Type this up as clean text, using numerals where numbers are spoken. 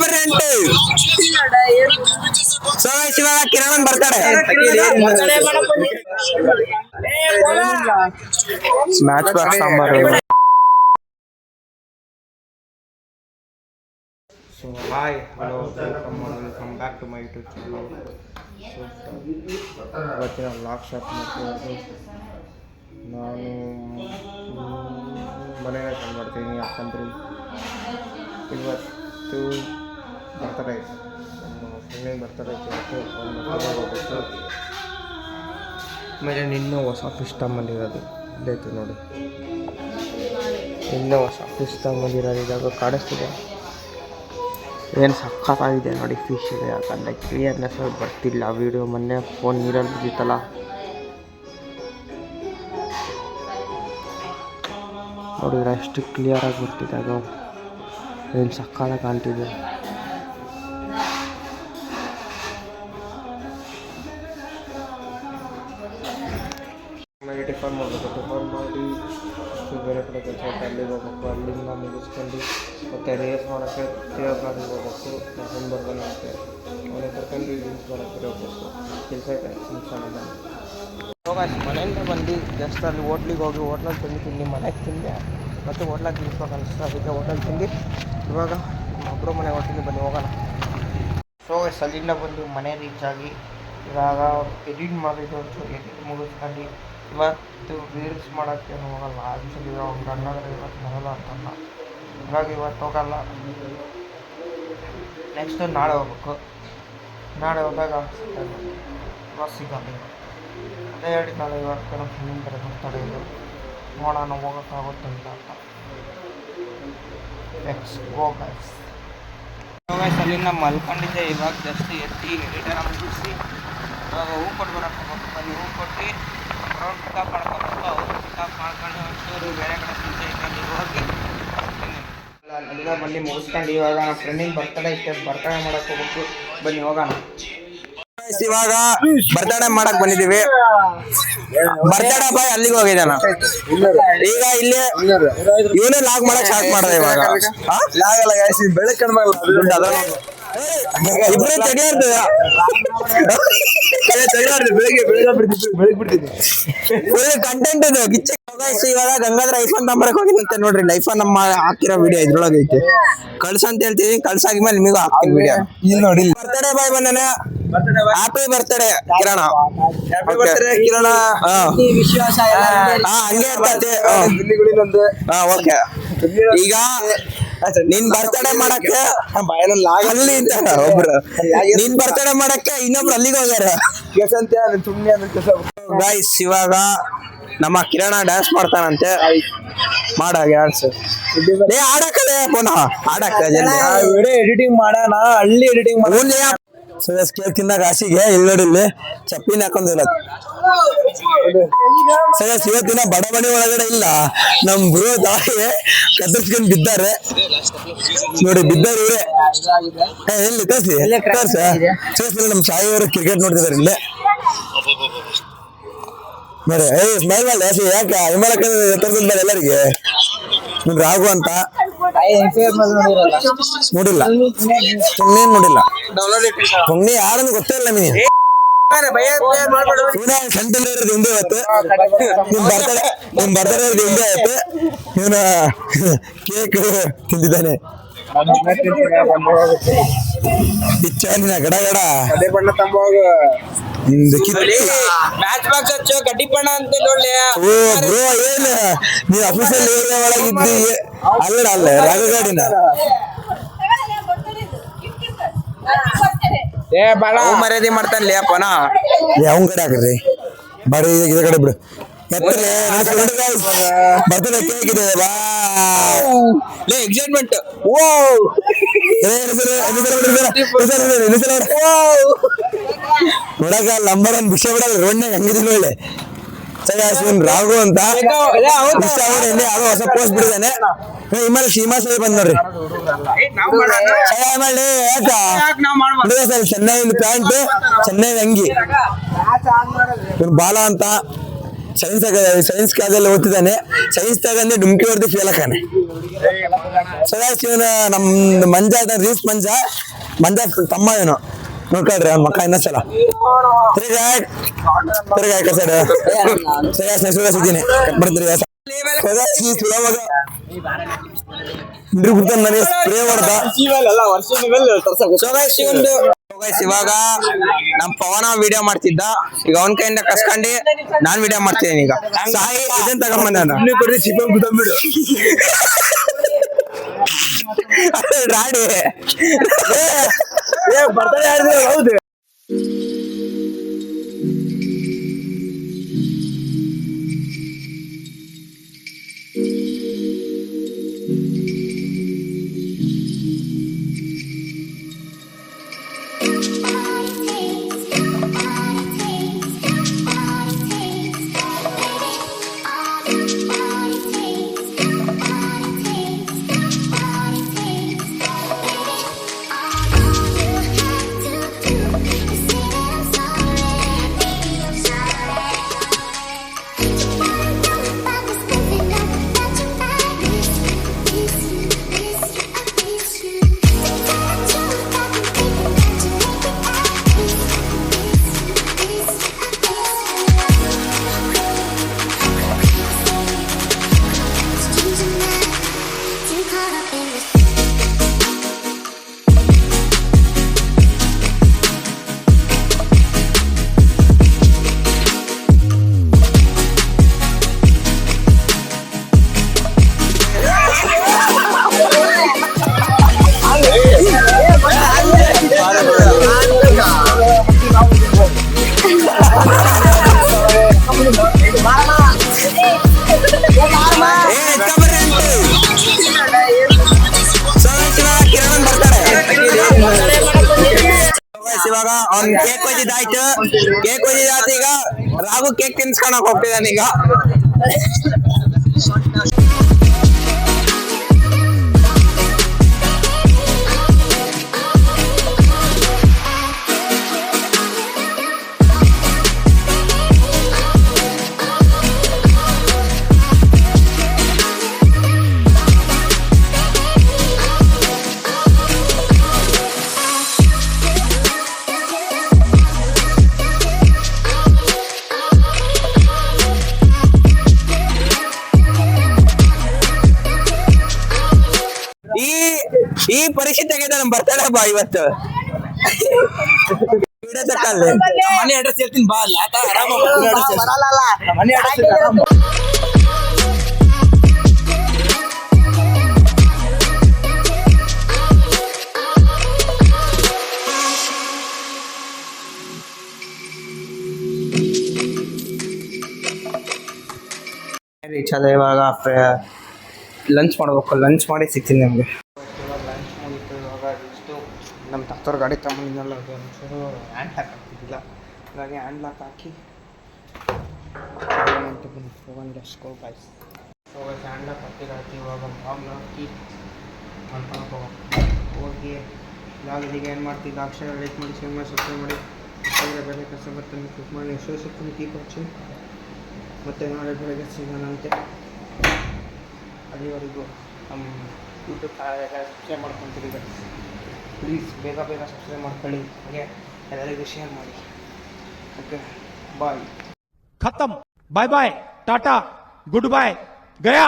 ಬರ್ರಿ ಅಂಟು ಸೊ ಇವಾಗ ಕಿರಣ್ ಬರ್ತಾಳೆ match box sambar. So hi, hello, welcome back to my YouTube channel. So ಇವತ್ತಿನ ವ್ಲಾಗ್ ಸ್ಟಾರ್ಟ್ ಮಾಡ್ತಿರೋದು ನಾನು ಮನೆಯೇ ಕಾಲ್ ಮಾಡ್ತೀನಿ. ಯಾಕಂದ್ರೆ ಇವತ್ತು ಬರ್ತಡೇ, ನಮ್ಮ ಫ್ರೆಂಡಿನ ಬರ್ತಡೇ ಇವತ್ತು. ಹೋಗ್ಬೇಕು. ಆಮೇಲೆ ಇನ್ನೂ ಹೊಸ ಫಿಶ್ ತಗೊಂಬಂದಿರೋದು ಇಲ್ಲೈತೆ ನೋಡಿ, ಇನ್ನೂ ಹೊಸ ಫಿಶ್ ತಗೊಂಬಂದಿರೋದು ಇದಾಗ ಕಾಣಿಸ್ತಿದೆ. ಏನು ಸಖತ್ತಾಗಿದೆ ನೋಡಿ ಫಿಶ್ ಇದೆ. ಯಾಕಂದರೆ ಕ್ಲಿಯರ್ನೆಸ್ ಬರ್ತಿಲ್ಲ ವೀಡಿಯೋ. ಮೊನ್ನೆ ಫೋನ್ ನೀರಲ್ಲಿ ಬಿದ್ದಿತ್ತಲ್ಲ, ನೋಡಿದ್ರೆ ಎಷ್ಟು ಕ್ಲಿಯರಾಗಿ ಬರ್ತಿದೆ. ಅದು ಏನು ಸಖತ್ತಾಗಿ ಕಾಣ್ತಿದೆ. ಆಮೇಲೆ ಟಿಫನ್ ಮಾಡಬೇಕು. ಟಿಫನ್ ಮಾಡಿ ಬೇರೆ ಕಡೆ ಕೆಲಸ ಅಲ್ಲಿಗೆ ಹೋಗ್ಬೇಕು. ಅಲ್ಲಿಂದ ಮುಗಿಸ್ಕೊಂಡು ಮತ್ತು ರೇಸ್ ಮಾಡೋಕ್ಕೆ ದೇವಸ್ಥಾನಕ್ಕೆ ಹೋಗ್ಬೇಕು. ನನ್ನ ಬರ್ತಾನಂತೆ ಅವನೇ ಕರ್ಕೊಂಡು ಯೂಸ್ ಮಾಡೋಕ್ಕೆ ಹೋಗ್ಬೇಕು. ಕೆಲಸ ಐತೆ ಮುಗಿಸೋಣ. ಹೋಗ ಮನೆಯಿಂದ ಬಂದು ಜಸ್ಟ್ ಅಲ್ಲಿ ಹೋಟ್ಲಿಗೆ ಹೋಗಿ ಹೋಟ್ಲಲ್ಲಿ ತಿಂದು ಮನೆಗೆ ತಿಂದೆ. ಮತ್ತು ಹೋಟ್ಲಾಗ ತಿನ್ಸ್ಬೇಕು ಅನಿಸ್ತು, ಅದಕ್ಕೆ ಹೋಟೆಲ್ ತಿಂದು ಇವಾಗ ಒಬ್ಬರು ಮನೆ ಹೋಟ್ಲಿಗೆ ಬನ್ನಿ ಹೋಗೋಣ. ಸೊ ಅಲ್ಲಿಂದ ಬಂದು ಮನೆ ರೀಚ್ ಆಗಿ ಇವಾಗ ಎಡಿಟ್ ಮಾಡಿದ್ದು ಎಡಿಟ್ ಮುಗಿಸ್ಕೊಂಡು ಇವತ್ತು ರೀಲ್ಸ್ ಮಾಡೋಕ್ಕೆ ಹೋಗಲ್ಲ. ಆ್ಯಕ್ಚುಲಿ ಅವ್ನು ಗಂಡಾದ್ರೆ ಇವತ್ತು ಬರೋಲ್ಲ ಅಂತಲ್ಲ, ಹಾಗಾಗಿ ಇವತ್ತು ಹೋಗಲ್ಲ. ನೆಕ್ಸ್ಟು ನಾಳೆ ಹೋಗ್ಬೇಕು. ನಾಳೆ ಹೋದಾಗ ಬಸ್ ಸಿಗಲ್ಲ. ಅದೇ ಹೇಳಿದ್ನಲ್ಲ ಇವತ್ತು ನಮ್ಮ ಫ್ರೆಂಡಿನ ಕಡೆ ಬರ್ತಾಳೆ. ಇದು ನೋಡೋಣ ಹೋಗೋಕ್ಕಾಗುತ್ತೆ ಇಲ್ಲ ಅಂತ. Next go guys. ಅಲ್ಲಿಂದ ಮಲ್ಕೊಂಡಿದ್ದೆ. ಇವಾಗ ಜಸ್ಟ್ ಎತ್ತಿ ಎಡಿಟರ್ ಮುಗಿಸಿ ಇವಾಗ ಹೂ ಕೊಟ್ಟು ಬರೋಕ್ಕೆ ಹೋಗ್ಬೇಕು. ಅಲ್ಲಿ ಹೂ ಕೊಟ್ಟು ರೌಂಡ್ ಪಿಕಪ್ ಮಾಡ್ಕೊಬೇಕು. ಅವ್ರು ಪಿಕಪ್ ಮಾಡ್ಕೊಂಡು ಒಂಚೂರು ಬೇರೆ ಕಡೆ ಸಂಜೆ ಹೋಗಿ ಅಲ್ಲಿಂದ ಬನ್ನಿ ಮುಗಿಸ್ಕೊಂಡು ಇವಾಗ ನಮ್ಮ ಫ್ರೆಂಡಿನ ಬರ್ತಡೇ ಇತ್ತು, ಬರ್ತಡೇ ಮಾಡೋಕ್ಕೆ ಹೋಗ್ಬೇಕು. ಬನ್ನಿ ಹೋಗೋಣ. ಇವಾಗ ಬರ್ತಡೇ ಮಾಡಕ್ ಬಂದಿದ್ದೀವಿ. ಬರ್ತಡೇ ಬಾಯ್ ಅಲ್ಲಿಗೆ ಹೋಗಿದ್ದಾನ. ಈಗ ಇಲ್ಲಿ ಇವನೇ ಲಾಗ್ ಮಾಡಕ್ ಸ್ಟಾರ್ಟ್ ಮಾಡೋದು. ಇವಾಗ ಇಬ್ಬರೇ ಕಂಟೆಂಟ್ ಇದು ಗಿಚ್ಚ. ಇವಾಗ ಗಂಗಾಧರ ಐಫೋನ್ ನಂಬರ್ಗೆ ಹೋಗಿದಂತೆ ನೋಡ್ರಿ. ಐಫೋನ್ ನಮ್ಮ ಹಾಕಿರೋ ವಿಡಿಯೋ ಇದ್ರೊಳಗೆ ಐತಿ. ಕಳ್ಸ ಅಂತ ಹೇಳ್ತೀವಿ. ಕಳ್ಸಾಗಿದ್ಮೇಲೆ ನಿಮಗೂ ಹಾಕ್ತೀನಿ ವಿಡಿಯೋ. ಇಲ್ಲಿ ನೋಡಿ ಬರ್ತಡೇ ಬಾಯ್ ಬಂದಾನೆ. ಹ್ಯಾಪಿ ಬರ್ತಡೇ ಕಿರಣ. ಕಿರಣ ಹಂಗೆ ಇರ್ತೈತೆ. ಓಕೆ, ಈಗ ನಿನ್ ಬರ್ತಡೇ ಮಾಡಕ್ಕೆ ಅಲ್ಲಿ ಒಬ್ರು ನಿನ್ ಬರ್ತಡೇ ಮಾಡಕ್ಕೆ ಇನ್ನೊಬ್ರು ಅಲ್ಲಿಗೆ ಹೋಗ್ಯಾರ. ಗೈಸ್ ಇವಾಗ ನಮ್ಮ ಕಿರಣ ಡ್ಯಾನ್ಸ್ ಮಾಡ್ತಾನಂತೆ. ಮಾಡಾಗೆ ಡ್ಯಾನ್ಸ್ ಆಡಕ್ಕದೆ ಪುನಃ ಆಡಕ್ಕ ಎಡಿಟಿಂಗ್ ಮಾಡೋಣ. ಹಳ್ಳಿ ಎಡಿಟಿಂಗ್ ಮಾಡೋಣ. ಕೇಕ್ ತಿನ್ನಾಗ ಆಸಿಗೆ ಇಲ್ಲಿ ನೋಡಿ, ಇಲ್ಲಿ ಚಪ್ಪಿನ ಹಾಕೊಂಡಿಲ್ಲ. ಸಯಸ್ ಇವತ್ತಿನ ಬಡಬಡಿ ಒಳಗಡೆ ಇಲ್ಲ. ನಮ್ ಬ್ರೋ ತಾಯಿ ಕತ್ತರಿಸ್ಕೊಂಡು ಬಿದ್ದಾರೆ ನೋಡಿ. ಬಿದ್ದಾರೆ ಇವರೇ. ಎಲ್ಲಿ ತೋರಿಸಿ ತೋರಿಸಿ. ನಮ್ ಸಾಯಿಯವರು ಕ್ರಿಕೆಟ್ ನೋಡ್ತಿದ್ದಾರೆ ಇಲ್ಲೇ ನೋಡಿ. ಸ್ಮೈಲ್ ಮಾಡಿ ಯಾಕೆ ಹಿಮಾಲಯ ತೋರಿಸಿದ್ದಾರೆ ಎಲ್ಲರಿಗೆ. ರಾಘು ಅಂತ ನೋಡಿಲ್ಲ, ಪುಣ್ಯ ನೋಡಿಲ್ಲ. ಪುಣ್ಯ ಯಾರನ್ನು ಗೊತ್ತೇ ಇಲ್ಲ ನಿಮಗೆ. ಸಂತಲ್ಲಿ ಇರೋದು ಹಿಂದೆ ಇವತ್ತು. ನಿಮ್ ಬರ್ತಡೇ ಇರೋದು ಹಿಂದೆ ಆಯ್ತು. ಇವನ ಕೇಕ್ ತಿಂದಿದ್ದಾನೆ. ಪಿಚ್ಚಾನಿನ ಗಡ ಗಡ ಗಡ್ಡಿ ಬಣ್ಣ ಅಂತ ನೋಡಿ. ಓ ಬ್ರೋ, ಏನು ನೀವು ಅಫೀಷಿಯಲ್ ಏರಿಯಾ ಒಳಗಿದ್ದಿ ಅಲ್ಲ ಅಲ್ಲ ರಗಗಾಡಿನ ಮರ್ಯಾದೆ ಮಾಡ್ತಾನೆ ಅಪ್ಪನ. ಅವನ ಕಡೆ ಹಾಕ್ರಿ ಬಾಡಿ ಇದ ಕಡೆ ಬಿಡು. ಬರ್ತಡೇ ಕೇಕ್ ಇದೆ. ಎಕ್ಸೈಟ್ಮೆಂಟ್. ನೋಡಕ ನಂಬರ್ ಒಂದು ವಿಷಯ ಬಿಡಲ್ಲ. ರೋಡ್ನಾಗ ಹಂಗಿದಿಲ್ಲ ಒಳ್ಳೆ ರಾಘು ಅಂತ ಯಾವ್ದೋ ಹೊಸ ಪೋಸ್ಟ್ ಬಿಡಿದಾನೆ. ಹಿಮಾಲ ಸೀಮಾಸೆ ಬಂದ್ ನೋಡ್ರಿ. ಚೆನ್ನೈ ಪ್ಯಾಂಟ್, ಚೆನ್ನೈ ಅಂಗಿ. ಬಾಲ ಅಂತ ಸೈನ್ಸ್ ಕ್ಲಾಸಲ್ಲಿ ಓದ್ತಿದ್ದಾನೆ. ಸೈನ್ಸ್ ತಗೊಂಡೆ ಡುಮ್ಕಿ ಹೊಡೆದು ಫೇಲ್ ಹಾಕಾನೆ. ಸದಾಶಿವನ ನಮ್ಮ ಮಂಜ ರೀಸ್ ಮಂಜ ತಮ್ಮ ಏನು ನೋಡ್ಕೊಳ್ರಿ ಅವ್ನ ಮಕ್ಕ ಇನ್ನೊಂದ್ಸಲ ತಿರ್ಗಿ ಆಯ್ಕ ಸರ್ ಸುಧಾರಿಸಿದ್ದೀನಿ ನನಗೆ ಸ್ಪ್ರೇ ಹೊಡೆದ. ಇವಾಗ ನಮ್ ಪವನ ವಿಡಿಯೋ ಮಾಡ್ತಿದ್ದ, ಈಗ ಅವನ ಕೈಯಿಂದ ಕಸ್ಕೊಂಡಿ ನಾನ್ ವಿಡಿಯೋ ಮಾಡ್ತಿದ್ದೀನಿ. ಈಗ ಸಾಯಿ ಇದನ್ ತಗೊಂಬಂದ ರಾಡಿ ಬರ್ತಡೆ ಹೌದು. ಇವಾಗ ಅವ್ನ್ ಕೇಕ್ ಒಯ್ದಿದ್ದಾಯ್ತು. ಕೇಕ್ ಒಯ್ದಿದ್ದಾಯ್ತು. ಈಗ ರಾಘು ಕೇಕ್ ತಿನ್ಸ್ಕೊಳಕ್ ಹೋಗ್ತಿದ್ದಾನೆ. ಈಗ ಈ ಪರೀಕ್ಷೆ ತೆಗೆದ ನಮ್ ಬರ್ತಾಳೆ ಬಾ ಇವತ್ತು. ಮನೆ ಅಡ್ರೆಸ್ ಹೇಳ್ತೀನಿ ಬಾ. ಮನೆ ರೀಚ್ ಆದ. ಇವಾಗ ಲಂಚ್ ಮಾಡ್ಬೇಕು. ಲಂಚ್ ಮಾಡಿ ಸಿಗ್ತೀನಿ ನಿಮಗೆ. ಲಂಚ್ ಮುಗಿತು. ಇವಾಗ ಇಷ್ಟು ನಮ್ಮ ತಪ್ಪವ್ರ ಗಾಡಿ ತಗೊಂಡಿದ್ದಲ್ಲ, ಅದು ಒಂಚೂರು ಹ್ಯಾಂಡ್ ಲಾಕ್ ಆಗ್ತಿದ್ದಿಲ್ಲ. ಹಾಗಾಗಿ ಹ್ಯಾಂಡ್ ಲಾಕ್ ಹಾಕಿ ಹೋಗಂಗೆ ಸ್ಕೋ ಬಾಯ್ಸ್ ಹ್ಯಾಂಡ್ ಲಾಕ್ ಹಾಕಿ ಇವಾಗ ಬಾಗ್ನ ಹಾಕಿ ಮಾಡ್ಕೊಂಡು ಹೋಗಿ ಲಾಗಿಗೆ ಏನು ಮಾಡ್ತಿದ್ದ ಅಕ್ಷರ ಲೈಕ್ ಮಾಡಿ, ಶೇರ್ ಮಾಡಿ, ಸಬ್ಸ್ಕ್ರೈಬ್ ಮಾಡಿ. ಬೇರೆ ಕೆಲಸ ಬರ್ತಾನೆ ಕ್ಲಿಕ್ ಮಾಡಿ ಎಷ್ಟೋ ಸಿಗ್ತೀನಿ ಕೀಪ್ ಹಚ್ಚಿ. ಮತ್ತು ನಾಳೆ ಬೆಳಗ್ಗೆ ಸಿಗೋಣಂತೆ. ಅಲ್ಲಿವರೆಗೂ ನಮ್ಮ ಯೂಟ್ಯೂಬ್ ಸಬ್ಸ್ಕ್ರೈಬ್ ಮಾಡ್ಕೊತೀರಿ. ಪ್ಲೀಸ್ ಬೇಗ ಸಬ್ಸ್ಕ್ರೈಬ್ ಮಾಡ್ಕೊಳ್ಳಿ. ಹಾಗೆ ಎಲ್ಲರಿಗೂ ಶೇರ್ ಮಾಡಿ. Okay, bye. खत्म. Bye bye, tata, good bye, गया.